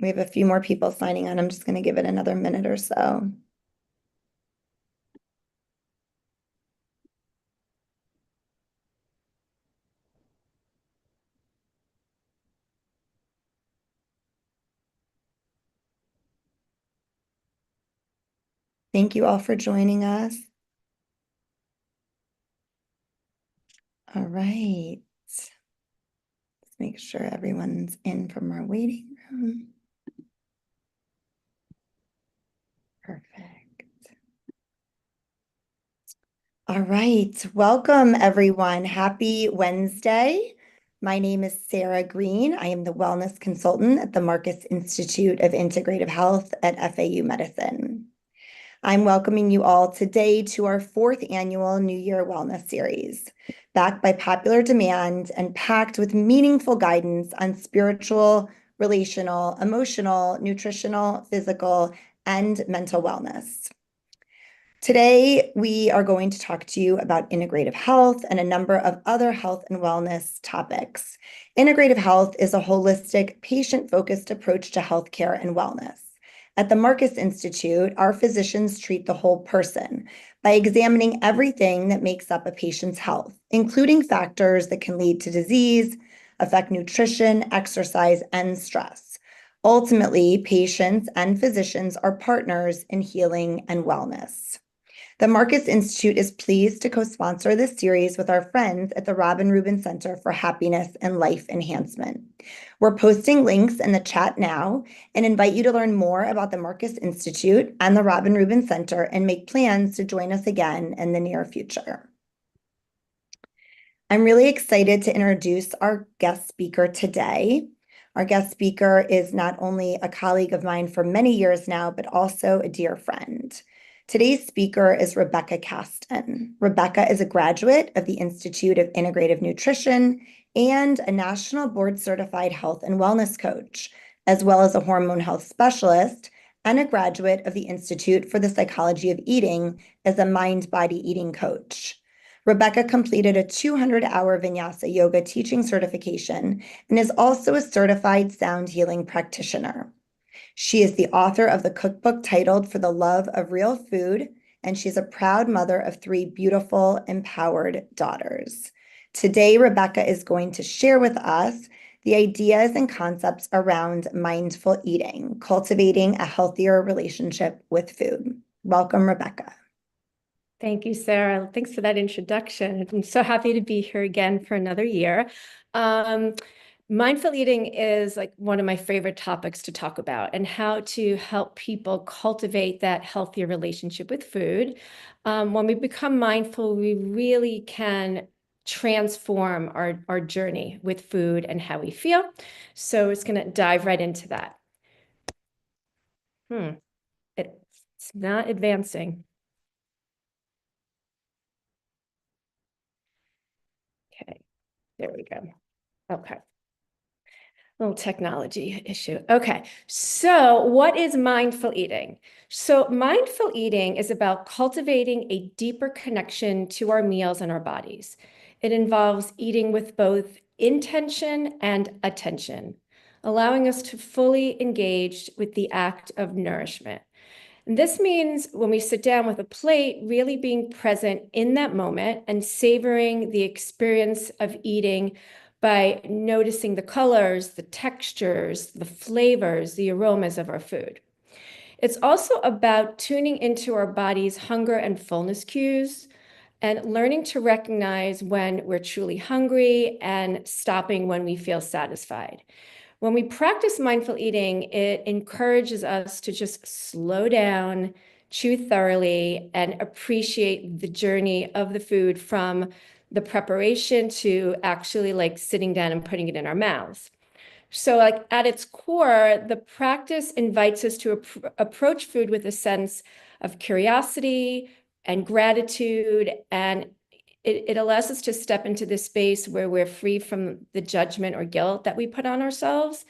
We have a few more people signing on. I'm just going to give it another minute or so. Thank you all for joining us. All right. Let's make sure everyone's in from our waiting room. Perfect. All right. Welcome, everyone. Happy Wednesday. My name is Sarah Green. I am the wellness consultant at the Marcus Institute of Integrative Health at FAU Medicine. I'm welcoming you all today to our 4th annual New Year Wellness Series, backed by popular demand and packed with meaningful guidance on spiritual, relational, emotional, nutritional, physical, and mental wellness. Today, we are going to talk to you about integrative health and a number of other health and wellness topics. Integrative health is a holistic, patient-focused approach to healthcare and wellness. At the Marcus Institute, our physicians treat the whole person by examining everything that makes up a patient's health, including factors that can lead to disease, affect nutrition, exercise, and stress. Ultimately, patients and physicians are partners in healing and wellness. The Marcus Institute is pleased to co-sponsor this series with our friends at the Robin Rubin Center for Happiness and Life Enhancement. We're posting links in the chat now and invite you to learn more about the Marcus Institute and the Robin Rubin Center and make plans to join us again in the near future. I'm really excited to introduce our guest speaker today. Our guest speaker is not only a colleague of mine for many years now, but also a dear friend. Today's speaker is Rebecca Kasten. Rebecca is a graduate of the Institute of Integrative Nutrition and a national board-certified health and wellness coach, as well as a hormone health specialist and a graduate of the Institute for the Psychology of Eating as a mind-body eating coach. Rebecca completed a 200-hour Vinyasa yoga teaching certification and is also a certified sound healing practitioner. She is the author of the cookbook titled For the Love of Real Food, and she's a proud mother of 3 beautiful, empowered daughters. Today, Rebecca is going to share with us the ideas and concepts around mindful eating, cultivating a healthier relationship with food. Welcome, Rebecca. Thank you, Sarah. Thanks for that introduction. I'm so happy to be here again for another year. Mindful eating is like one of my favorite topics to talk about, and how to help people cultivate that healthier relationship with food. When we become mindful, we really can transform our journey with food and how we feel. So it's going to dive right into that. It's not advancing. Okay, there we go. Okay. Little technology issue. Okay, so what is mindful eating? So mindful eating is about cultivating a deeper connection to our meals and our bodies. It involves eating with both intention and attention, allowing us to fully engage with the act of nourishment. And this means when we sit down with a plate, really being present in that moment and savoring the experience of eating by noticing the colors, the textures, the flavors, the aromas of our food. It's also about tuning into our body's hunger and fullness cues and learning to recognize when we're truly hungry and stopping when we feel satisfied. When we practice mindful eating, it encourages us to just slow down, chew thoroughly, and appreciate the journey of the food from the preparation to actually like sitting down and putting it in our mouths. So like at its core, the practice invites us to approach food with a sense of curiosity and gratitude, and it allows us to step into this space where we're free from the judgment or guilt that we put on ourselves.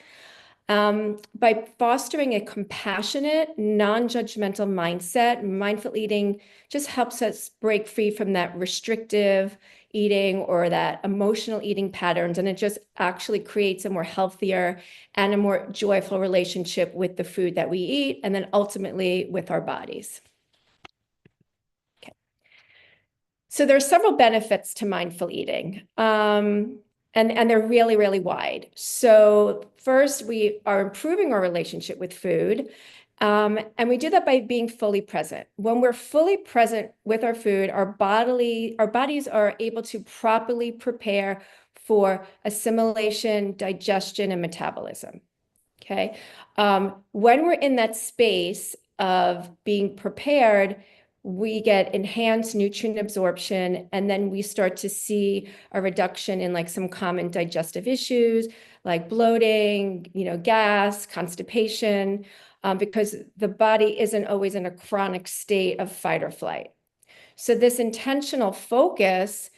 By fostering a compassionate, non-judgmental mindset, mindful eating just helps us break free from that restrictive eating or that emotional eating patterns, and it just actually creates a more healthier and a more joyful relationship with the food that we eat, and then ultimately with our bodies. Okay. So there are several benefits to mindful eating, and they're really, really wide. So first, we are improving our relationship with food. And we do that by being fully present. When we're fully present with our food, our bodies are able to properly prepare for assimilation, digestion, and metabolism. Okay. When we're in that space of being prepared, we get enhanced nutrient absorption, and then we start to see a reduction in like some common digestive issues like bloating, gas, constipation, because the body isn't always in a chronic state of fight or flight. So this intentional focus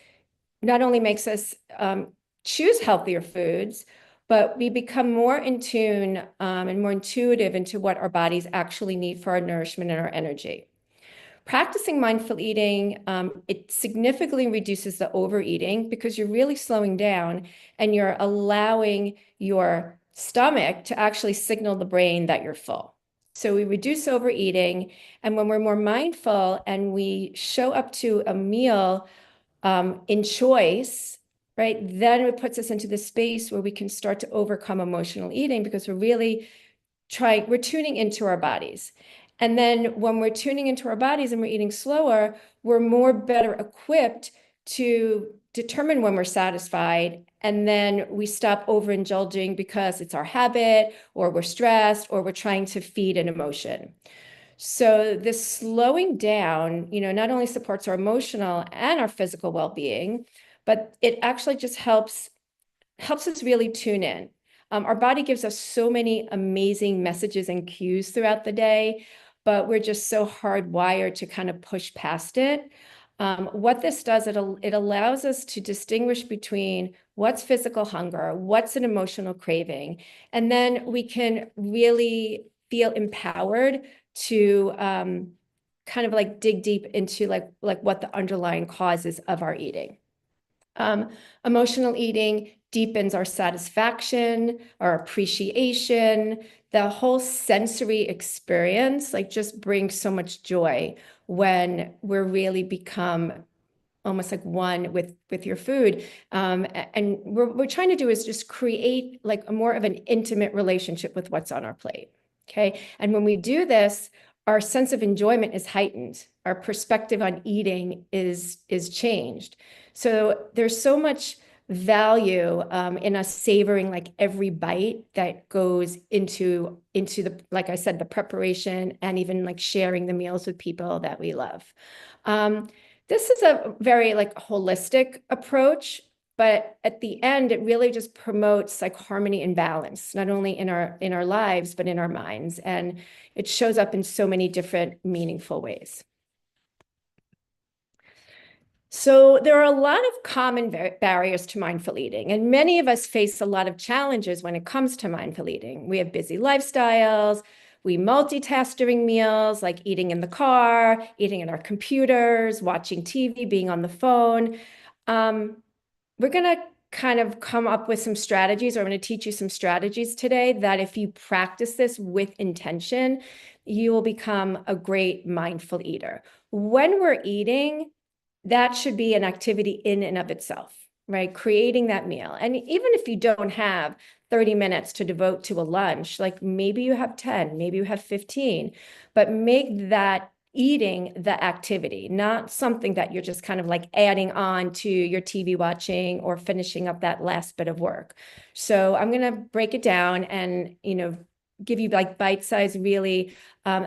not only makes us choose healthier foods, but we become more in tune and more intuitive into what our bodies actually need for our nourishment and our energy. Practicing mindful eating, it significantly reduces the overeating because you're really slowing down and you're allowing your stomach to actually signal the brain that you're full. So we reduce overeating, and when we're more mindful and we show up to a meal in choice, right, then it puts us into the space where we can start to overcome emotional eating because we're tuning into our bodies. And then when we're tuning into our bodies and we're eating slower, we're more better equipped to determine when we're satisfied. And then we stop overindulging because it's our habit, or we're stressed, or we're trying to feed an emotion. So this slowing down, not only supports our emotional and our physical well-being, but it actually just helps us really tune in. Our body gives us so many amazing messages and cues throughout the day, but we're just so hardwired to kind of push past it. What this does, it allows us to distinguish between what's physical hunger, what's an emotional craving, and then we can really feel empowered to kind of like dig deep into like what the underlying causes of our eating. Emotional eating deepens our satisfaction, our appreciation, the whole sensory experience, like just brings so much joy when we're really become almost like one with your food. And we're trying to do is just create like a more of an intimate relationship with what's on our plate. Okay. And when we do this, our sense of enjoyment is heightened. Our perspective on eating is changed. So there's so much value in us savoring like every bite that goes into the, like I said, the preparation and even like sharing the meals with people that we love. This is a very like holistic approach, but at the end, it really just promotes like harmony and balance, not only in our lives, but in our minds. And it shows up in so many different meaningful ways. So there are a lot of common barriers to mindful eating, and many of us face a lot of challenges when it comes to mindful eating. We have busy lifestyles. We multitask during meals, like eating in the car, eating in our computers, watching TV, being on the phone. We're going to kind of come up with some strategies, or I'm going to teach you some strategies today that if you practice this with intention, you will become a great mindful eater. When we're eating, that should be an activity in and of itself, right? Creating that meal. And even if you don't have 30 minutes to devote to a lunch, like maybe you have 10, maybe you have 15, but make that eating the activity, not something that you're just kind of like adding on to your TV watching or finishing up that last bit of work. So I'm going to break it down and, give you like bite-sized, really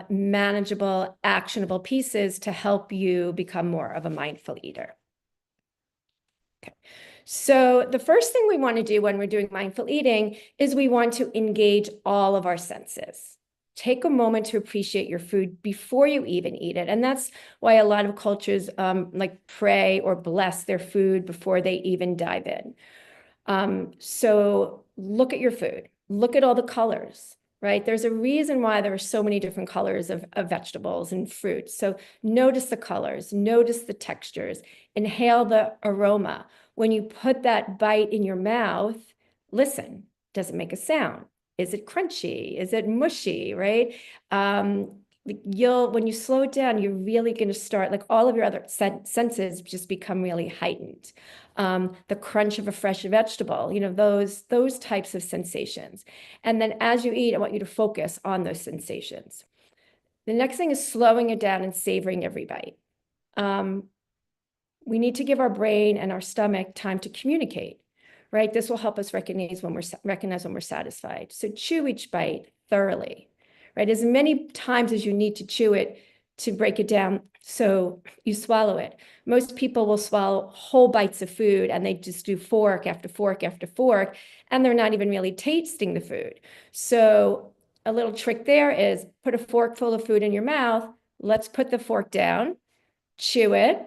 manageable, actionable pieces to help you become more of a mindful eater. Okay. So the first thing we want to do when we're doing mindful eating is we want to engage all of our senses. Take a moment to appreciate your food before you even eat it. And that's why a lot of cultures like pray or bless their food before they even dive in. So look at your food. Look at all the colors. right? There's a reason why there are so many different colors of vegetables and fruits. So notice the colors, notice the textures, inhale the aroma. When you put that bite in your mouth, listen, does it make a sound? Is it crunchy? Is it mushy, right? When you slow it down, you're really going to start, like all of your other senses just become really heightened. The crunch of a fresh vegetable, those types of sensations. And then as you eat, I want you to focus on those sensations. The next thing is slowing it down and savoring every bite. We need to give our brain and our stomach time to communicate, right? This will help us recognize when we're satisfied. So chew each bite thoroughly, right? As many times as you need to chew it to break it down so you swallow it. Most people will swallow whole bites of food and they just do fork after fork after fork, and they're not even really tasting the food. So a little trick there is put a fork full of food in your mouth. Let's put the fork down, chew it.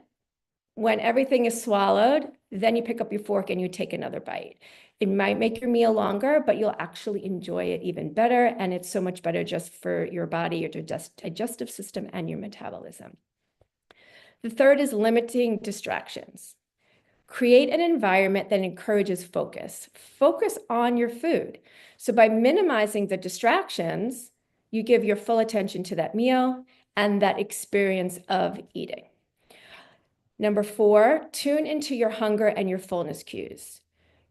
When everything is swallowed, then you pick up your fork and you take another bite. It might make your meal longer, but you'll actually enjoy it even better. And it's so much better just for your body, your digestive system, and your metabolism. The third is limiting distractions. Create an environment that encourages focus. Focus on your food. So by minimizing the distractions, you give your full attention to that meal and that experience of eating. Number 4, tune into your hunger and your fullness cues.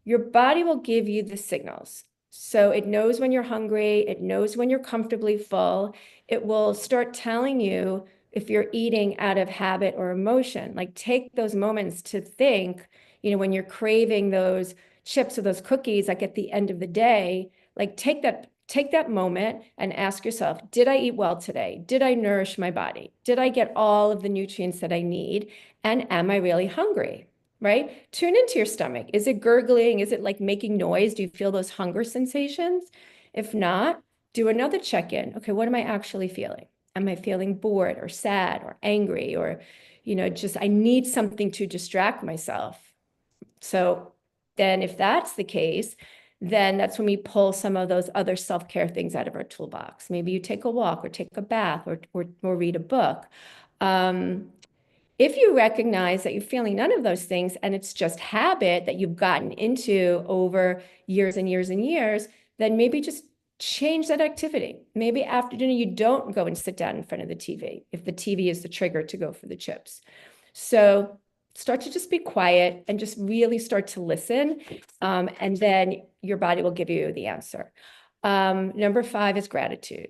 Your body will give you the signals. So it knows when you're hungry, it knows when you're comfortably full. It will start telling you if you're eating out of habit or emotion. Like take those moments to think, when you're craving those chips or those cookies, like at the end of the day, like take that moment and ask yourself, did I eat well today? Did I nourish my body? Did I get all of the nutrients that I need? And am I really hungry? Right? Tune into your stomach. Is it gurgling? Is it like making noise? Do you feel those hunger sensations? If not, do another check-in. Okay, what am I actually feeling? Am I feeling bored or sad or angry or, just I need something to distract myself? So then if that's the case, then that's when we pull some of those other self-care things out of our toolbox. Maybe you take a walk or take a bath or read a book. If you recognize that you're feeling none of those things and it's just habit that you've gotten into over years and years and years, then maybe just change that activity. Maybe after dinner, you don't go and sit down in front of the TV if the TV is the trigger to go for the chips. So start to just be quiet and just really start to listen. And then your body will give you the answer. Number 5 is gratitude,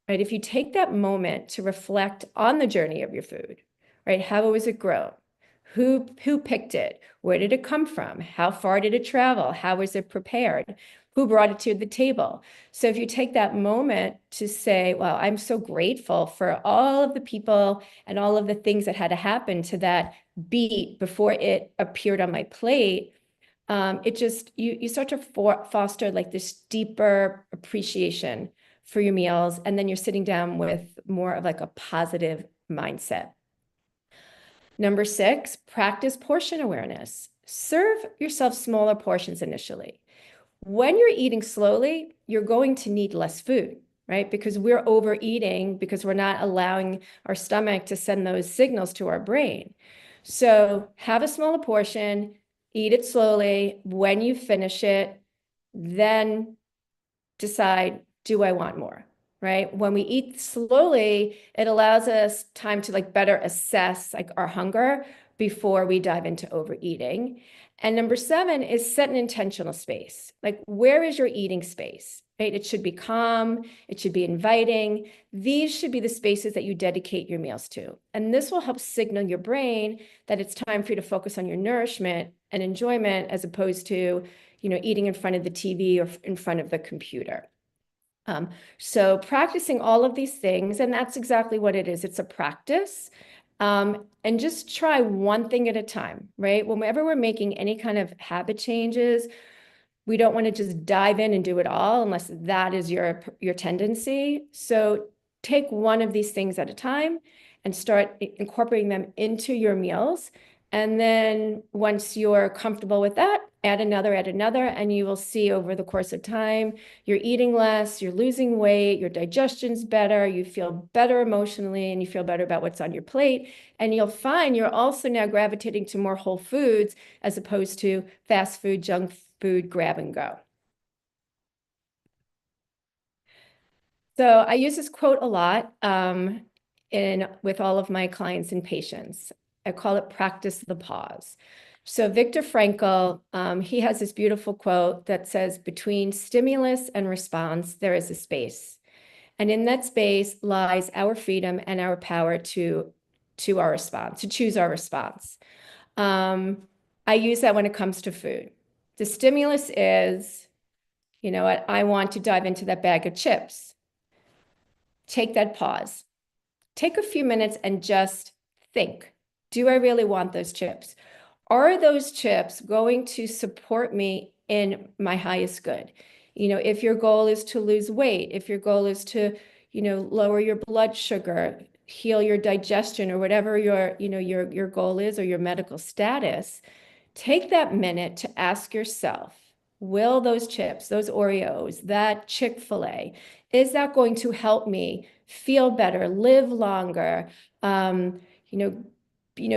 right? If you take that moment to reflect on the journey of your food, right? How was it grown? Who picked it? Where did it come from? How far did it travel? How was it prepared? Who brought it to the table? So if you take that moment to say, wow, I'm so grateful for all of the people and all of the things that had to happen to that beet before it appeared on my plate, it just, you start to foster like this deeper appreciation for your meals. And then you're sitting down with more of like a positive mindset. Number 6, practice portion awareness. Serve yourself smaller portions initially. When you're eating slowly, you're going to need less food, right? Because we're overeating because we're not allowing our stomach to send those signals to our brain. So have a smaller portion, eat it slowly. When you finish it, then decide, do I want more? Right? When we eat slowly, it allows us time to like better assess like our hunger before we dive into overeating. And number 7 is set an intentional space. Like, where is your eating space? Right? It should be calm. It should be inviting. These should be the spaces that you dedicate your meals to. And this will help signal your brain that it's time for you to focus on your nourishment and enjoyment as opposed to, eating in front of the TV or in front of the computer. So practicing all of these things, and that's exactly what it is. It's a practice. And just try one thing at a time, right? Whenever we're making any kind of habit changes, we don't want to just dive in and do it all unless that is your tendency. So take one of these things at a time and start incorporating them into your meals. And then once you're comfortable with that, add another, and you will see over the course of time, you're eating less, you're losing weight, your digestion's better, you feel better emotionally, and you feel better about what's on your plate. And you'll find you're also now gravitating to more whole foods as opposed to fast food, junk food, grab and go. So I use this quote a lot with all of my clients and patients. I call it practice the pause. So Viktor Frankl, he has this beautiful quote that says, between stimulus and response, there is a space. And in that space lies our freedom and our power to our response, to choose our response. I use that when it comes to food. The stimulus is, you know what, I want to dive into that bag of chips. Take that pause. Take a few minutes and just think, do I really want those chips? Are those chips going to support me in my highest good? You know, if your goal is to lose weight, if your goal is to, you know, lower your blood sugar, heal your digestion, or whatever your, you know, your goal is, or your medical status, take that minute to ask yourself, will those chips, those Oreos, that Chick-fil-A, is that going to help me feel better, live longer, you know,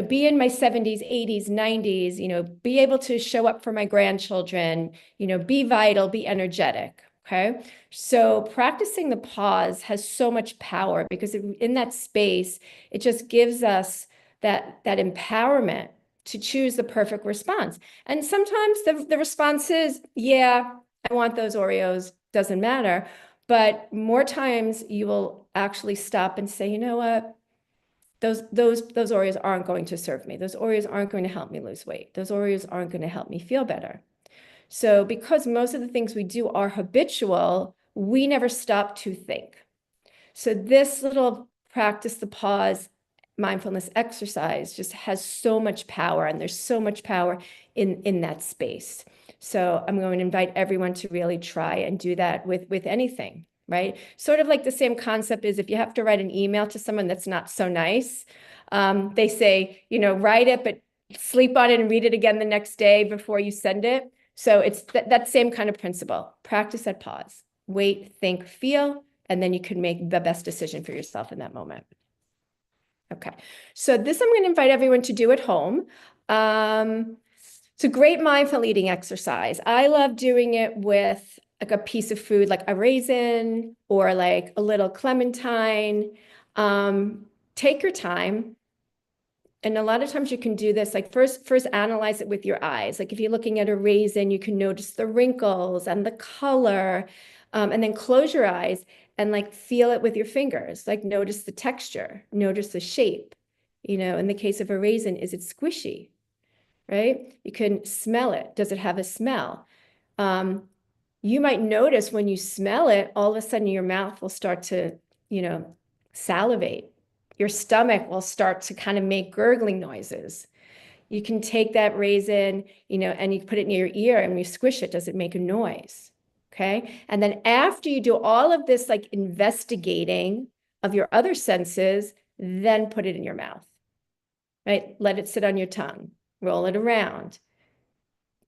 be in my 70s, 80s, 90s, you know, be able to show up for my grandchildren, you know, be vital, be energetic. Okay. So practicing the pause has so much power because in that space, it just gives us that empowerment to choose the perfect response. And sometimes the response is, yeah, I want those Oreos, doesn't matter. But more times you will actually stop and say, you know what? Those Oreos aren't going to serve me. Those Oreos aren't going to help me lose weight. Those Oreos aren't going to help me feel better. So because most of the things we do are habitual, we never stop to think. So this little practice the pause mindfulness exercise just has so much power, and there's so much power in that space. So I'm going to invite everyone to really try and do that with anything, right? Sort of like the same concept is if you have to write an email to someone that's not so nice, they say, you know, write it, but sleep on it and read it again the next day before you send it. So it's that same kind of principle. Practice that pause. Wait, think, feel, and then you can make the best decision for yourself in that moment. Okay, so this I'm going to invite everyone to do at home. It's a great mindful eating exercise. I love doing it with like a piece of food, like a raisin or like a little clementine. Take your time. And a lot of times you can do this, like first analyze it with your eyes. Like if you're looking at a raisin, you can notice the wrinkles and the color, and then close your eyes and like feel it with your fingers. Like notice the texture, notice the shape. You know, in the case of a raisin, is it squishy, right? You can smell it. Does it have a smell? You might notice when you smell it, all of a sudden your mouth will start to, you know, salivate. Your stomach will start to kind of make gurgling noises. You can take that raisin, you know, and you put it near your ear and you squish it. Does it make a noise? Okay. And then after you do all of this, like investigating of your other senses, then put it in your mouth, right? Let it sit on your tongue, roll it around.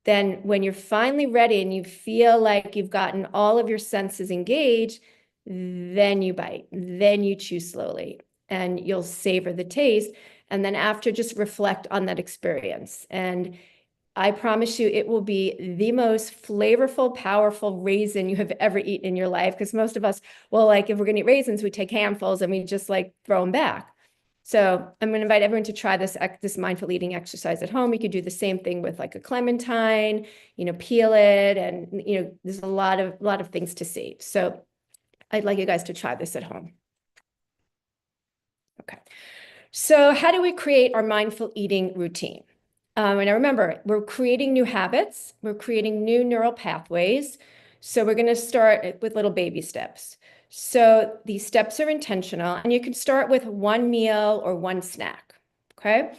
Then when you're finally ready and you feel like you've gotten all of your senses engaged, then you bite, then you chew slowly and you'll savor the taste. And then after, just reflect on that experience. And I promise you, it will be the most flavorful, powerful raisin you have ever eaten in your life. Because most of us, well, like if we're going to eat raisins, we take handfuls and we just like throw them back. So I'm going to invite everyone to try this mindful eating exercise at home. You could do the same thing with like a clementine, you know, peel it, and you know, there's a lot of things to see. So I'd like you guys to try this at home. Okay. So how do we create our mindful eating routine? And I remember, we're creating new habits. We're creating new neural pathways. So we're going to start with little baby steps. So these steps are intentional, and you can start with one meal or one snack, okay?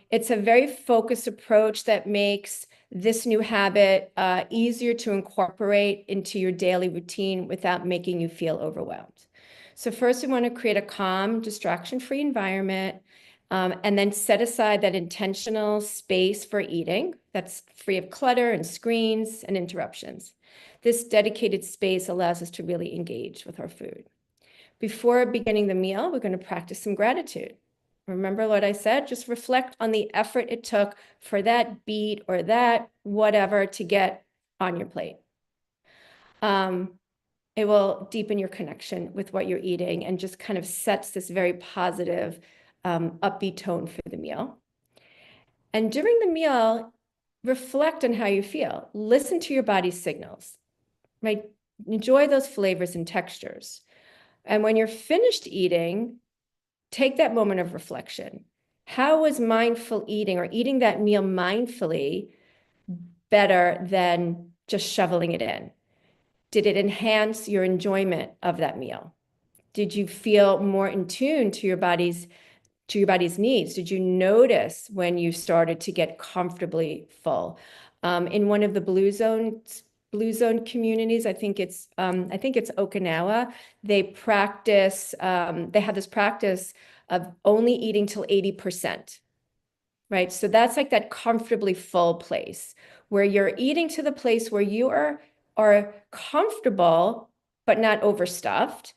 It's a very focused approach that makes this new habit easier to incorporate into your daily routine without making you feel overwhelmed. So first, we want to create a calm, distraction-free environment. And then set aside that intentional space for eating that's free of clutter and screens and interruptions. This dedicated space allows us to really engage with our food. Before beginning the meal, we're going to practice some gratitude. Remember what I said? Just reflect on the effort it took for that beet or that whatever to get on your plate. It will deepen your connection with what you're eating and just kind of sets this very positive, upbeat tone for the meal. And during the meal, reflect on how you feel. Listen to your body's signals, right? Enjoy those flavors and textures. And when you're finished eating, take that moment of reflection. How was mindful eating or eating that meal mindfully better than just shoveling it in? Did it enhance your enjoyment of that meal? Did you feel more in tune to your body's needs? Did you notice when you started to get comfortably full? In one of the blue zone communities, I think it's Okinawa, they have this practice of only eating till 80%, right? So that's like that comfortably full place where you're eating to the place where you are comfortable, but not overstuffed.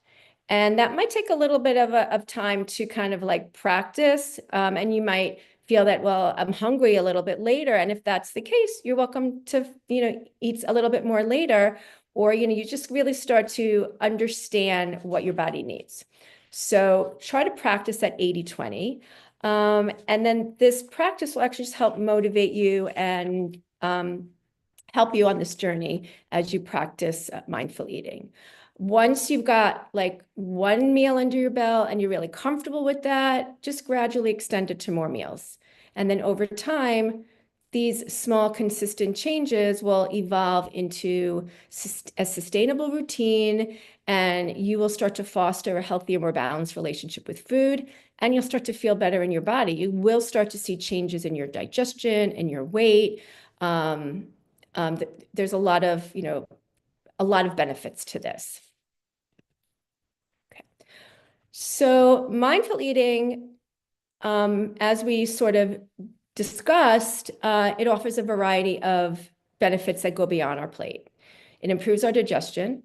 And that might take a little bit of time to kind of like practice. And you might feel that, well, I'm hungry a little bit later. And if that's the case, you're welcome to, eat a little bit more later, or, you just really start to understand what your body needs. So try to practice that 80-20. And then this practice will actually just help motivate you and help you on this journey as you practice mindful eating. Once you've got like one meal under your belt and you're really comfortable with that, just gradually extend it to more meals. And then over time, these small, consistent changes will evolve into a sustainable routine, and you will start to foster a healthier, more balanced relationship with food, and you'll start to feel better in your body. You will start to see changes in your digestion and your weight. There's a lot of benefits to this. Okay. So mindful eating, as we sort of discussed, it offers a variety of benefits that go beyond our plate. It improves our digestion.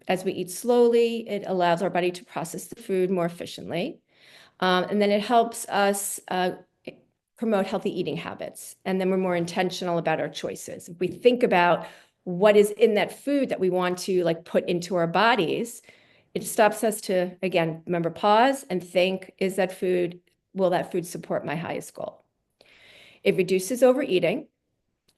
As we eat slowly, it allows our body to process the food more efficiently. And then it helps us promote healthy eating habits. And then we're more intentional about our choices. If we think about what is in that food that we want to like put into our bodies, it stops us to, again, remember, pause and think, will that food support my highest goal? It reduces overeating.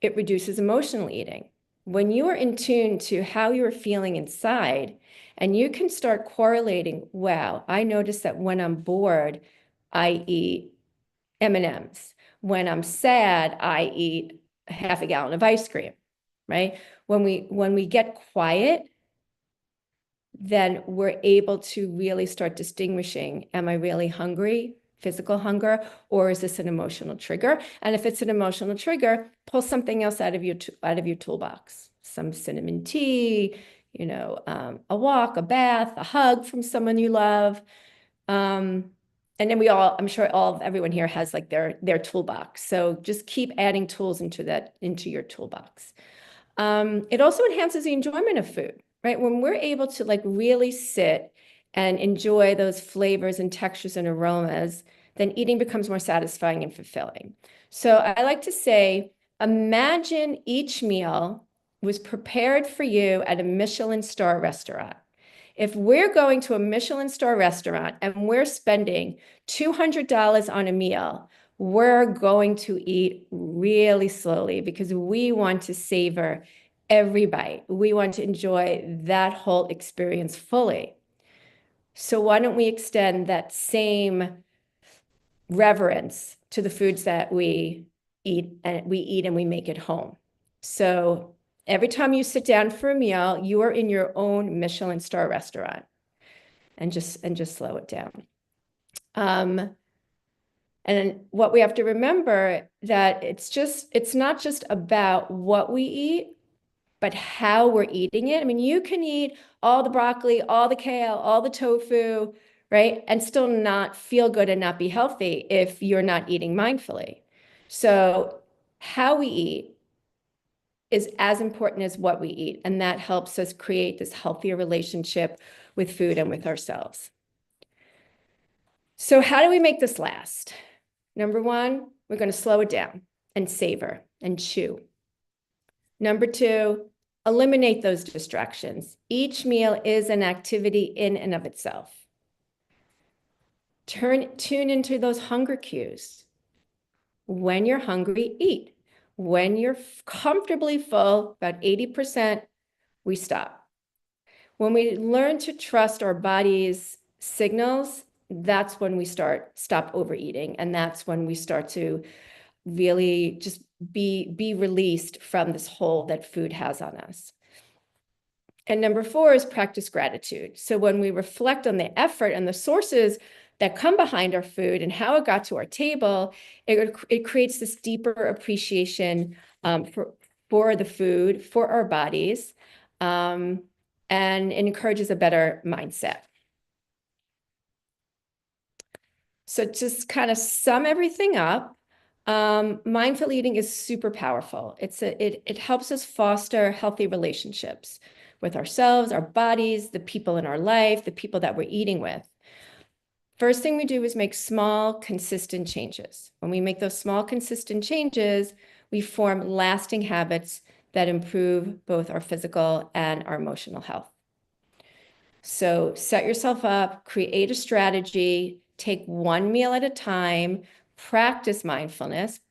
It reduces emotional eating. When you are in tune to how you're feeling inside, and you can start correlating, wow, I notice that when I'm bored, I eat M&Ms. When I'm sad, I eat half a gallon of ice cream, right? When we get quiet, then we're able to really start distinguishing, am I really hungry, physical hunger, or is this an emotional trigger? And if it's an emotional trigger, pull something else out of your toolbox. Some cinnamon tea, a walk, a bath, a hug from someone you love. And then I'm sure everyone here has like their toolbox. So just keep adding tools into your toolbox. It also enhances the enjoyment of food, right? When we're able to like really sit and enjoy those flavors and textures and aromas, then eating becomes more satisfying and fulfilling. So I like to say, imagine each meal was prepared for you at a Michelin star restaurant. If we're going to a Michelin star restaurant and we're spending $200 on a meal, we're going to eat really slowly because we want to savor every bite. We want to enjoy that whole experience fully. So why don't we extend that same reverence to the foods that we eat and we make at home? So every time you sit down for a meal, you are in your own Michelin star restaurant, and just slow it down. And what we have to remember that it's not just about what we eat, but how we're eating it. I mean, you can eat all the broccoli, all the kale, all the tofu, right? And still not feel good and not be healthy if you're not eating mindfully. So how we eat is as important as what we eat, and that helps us create this healthier relationship with food and with ourselves. So how do we make this last? Number one, we're going to slow it down and savor and chew. Number two, eliminate those distractions. Each meal is an activity in and of itself. Tune into those hunger cues. When you're hungry, eat. When you're comfortably full, about 80%, we stop. When we learn to trust our body's signals, that's when we stop overeating. And that's when we start to really just be released from this hold that food has on us. And number four is practice gratitude. So when we reflect on the effort and the sources that come behind our food and how it got to our table, it creates this deeper appreciation for the food, for our bodies, and it encourages a better mindset. So just kind of sum everything up. Mindful eating is super powerful. It helps us foster healthy relationships with ourselves, our bodies, the people in our life, the people that we're eating with. First thing we do is make small, consistent changes. When we make those small, consistent changes, we form lasting habits that improve both our physical and our emotional health. So set yourself up, create a strategy, take one meal at a time, practice mindfulness,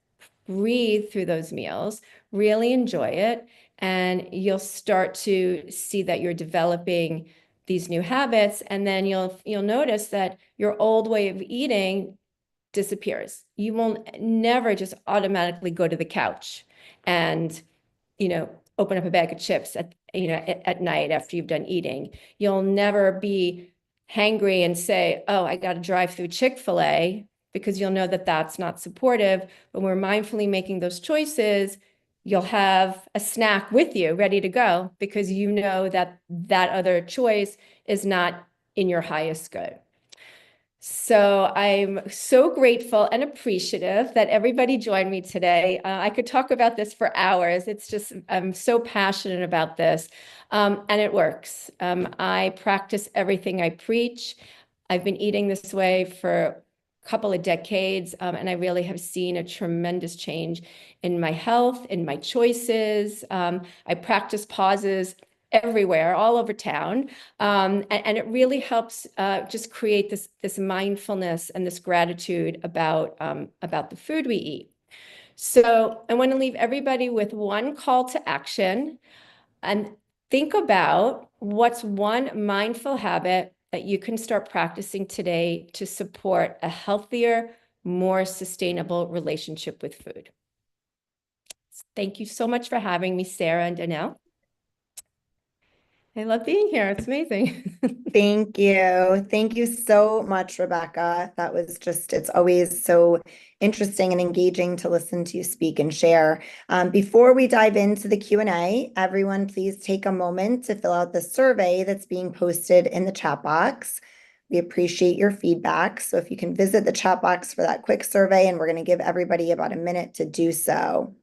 breathe through those meals, really enjoy it, and you'll start to see that you're developing these new habits, and then you'll notice that your old way of eating disappears. You will never just automatically go to the couch and, open up a bag of chips at night after you've done eating. You'll never be hangry and say, oh, I got to drive through Chick-fil-A, because you'll know that that's not supportive. When we're mindfully making those choices, you'll have a snack with you ready to go, because you know that that other choice is not in your highest good. So I'm so grateful and appreciative that everybody joined me today. I could talk about this for hours. It's just, I'm so passionate about this, and it works. I practice everything I preach. I've been eating this way for a couple of decades, and I really have seen a tremendous change in my health, in my choices. I practice pauses everywhere, all over town. And it really helps just create this mindfulness and this gratitude about the food we eat. So I want to leave everybody with one call to action, and think about what's one mindful habit that you can start practicing today to support a healthier, more sustainable relationship with food. Thank you so much for having me, Sarah and Danielle. I love being here. It's amazing. Thank you. Thank you so much, Rebecca. That was just, it's always so interesting and engaging to listen to you speak and share. Before we dive into the Q&A, everyone, please take a moment to fill out the survey that's being posted in the chat box. We appreciate your feedback. So if you can visit the chat box for that quick survey, and we're going to give everybody about a minute to do so.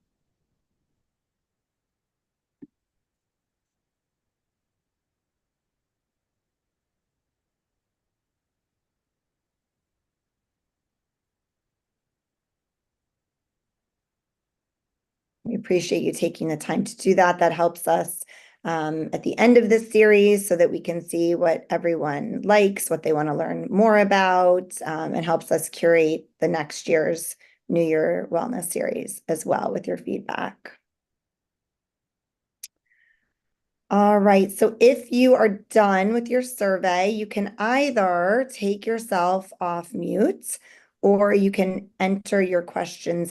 We appreciate you taking the time to do that. That helps us at the end of this series so that we can see what everyone likes, what they want to learn more about, and helps us curate the next year's New Year Wellness series as well with your feedback. All right, so if you are done with your survey, you can either take yourself off mute, or you can enter your questions